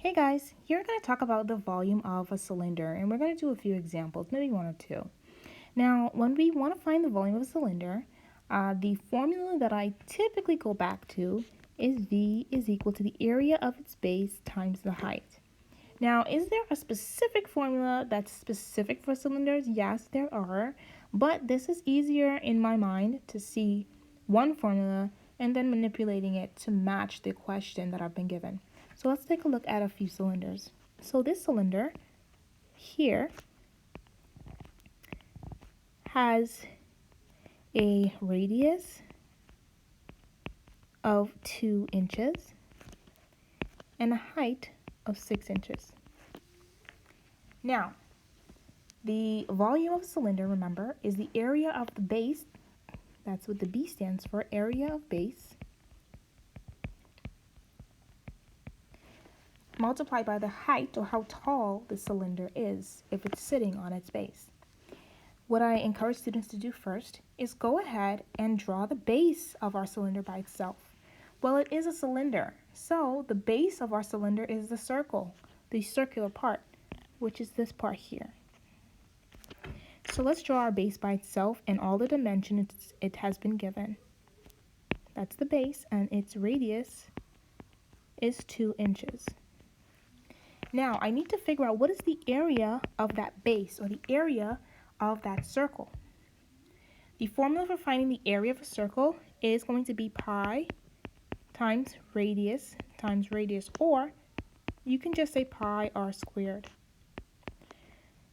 Hey guys, here we're going to talk about the volume of a cylinder and we're going to do a few examples, maybe one or two. Now, when we want to find the volume of a cylinder, the formula that I typically go back to is V is equal to the area of its base times the height. Now, is there a specific formula that's specific for cylinders? Yes, there are, but this is easier in my mind to see one formula and then manipulating it to match the question that I've been given. So let's take a look at a few cylinders. So this cylinder here has a radius of 2 inches and a height of 6 inches. Now, the volume of a cylinder, remember, is the area of the base. That's what the B stands for, area of base, multiplied by the height, or how tall the cylinder is if it's sitting on its base. What I encourage students to do first is go ahead and draw the base of our cylinder by itself. Well, it is a cylinder, so the base of our cylinder is the circle, the circular part, which is this part here. So let's draw our base by itself and all the dimensions it has been given. That's the base, and its radius is 2 inches. Now, I need to figure out what is the area of that base, or the area of that circle. The formula for finding the area of a circle is going to be pi times radius, or you can just say pi r squared.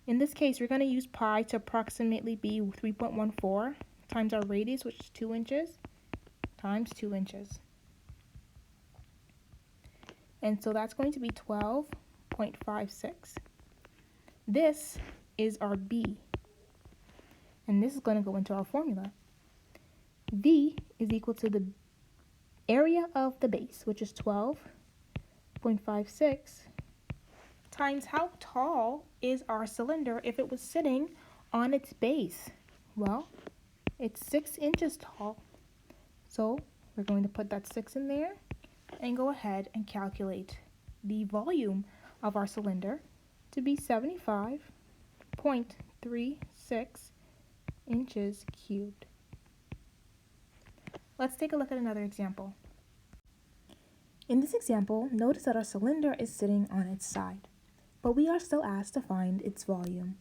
In this case, we're going to use pi to approximately be 3.14 times our radius, which is 2 inches, times 2 inches. And so that's going to be 12.56. This is our B. And this is going to go into our formula. V is equal to the area of the base, which is 12.56, times how tall is our cylinder if it was sitting on its base. Well, it's 6 inches tall. So we're going to put that 6 in there and go ahead and calculate the volume of our cylinder to be 75.36 inches cubed. Let's take a look at another example. In this example, notice that our cylinder is sitting on its side, but we are still asked to find its volume.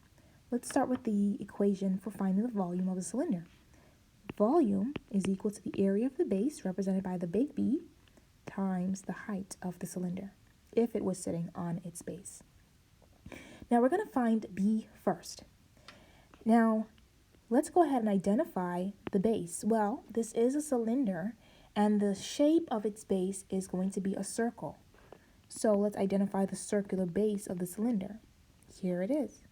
Let's start with the equation for finding the volume of a cylinder. Volume is equal to the area of the base, represented by the big B, times the height of the cylinder, if it was sitting on its base. Now we're going to find B first. Now, let's go ahead and identify the base. Well, this is a cylinder, and the shape of its base is going to be a circle. So let's identify the circular base of the cylinder. Here it is.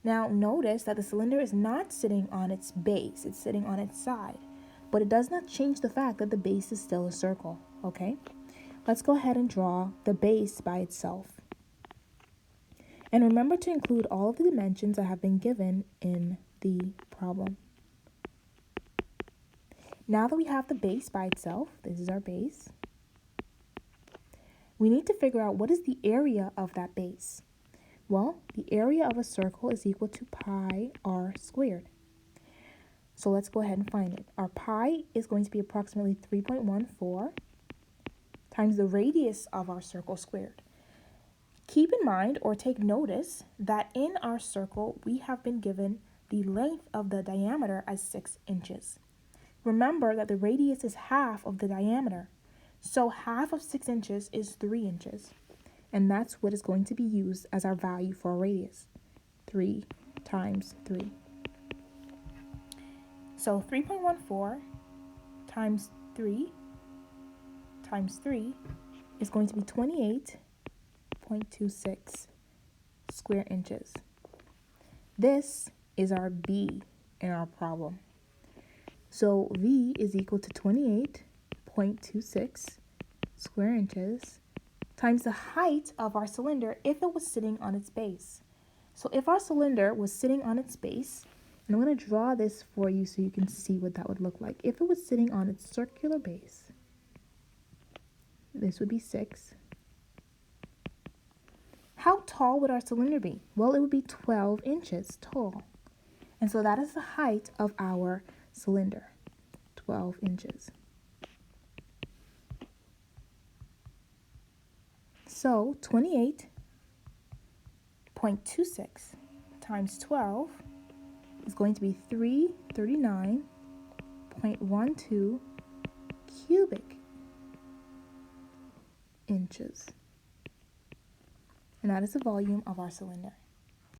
Now notice that the cylinder is not sitting on its base, it's sitting on its side. But it does not change the fact that the base is still a circle, okay? Let's go ahead and draw the base by itself. And remember to include all of the dimensions that have been given in the problem. Now that we have the base by itself, this is our base, we need to figure out what is the area of that base. Well, the area of a circle is equal to pi r squared. So let's go ahead and find it. Our pi is going to be approximately 3.14 times the radius of our circle squared. Keep in mind, or take notice, that in our circle we have been given the length of the diameter as 6 inches. Remember that the radius is half of the diameter. So half of 6 inches is 3 inches. And that's what is going to be used as our value for our radius. 3 times 3. So 3.14 times 3 times 3 is going to be 28.26 square inches. This is our B in our problem. So V is equal to 28.26 square inches times the height of our cylinder if it was sitting on its base. So if our cylinder was sitting on its base, and I'm going to draw this for you so you can see what that would look like. If it was sitting on its circular base, this would be 6. how tall would our cylinder be? Well, it would be 12 inches tall. And so that is the height of our cylinder, 12 inches. So 28.26 times 12 is going to be 339.12 cubic inches. And that is the volume of our cylinder.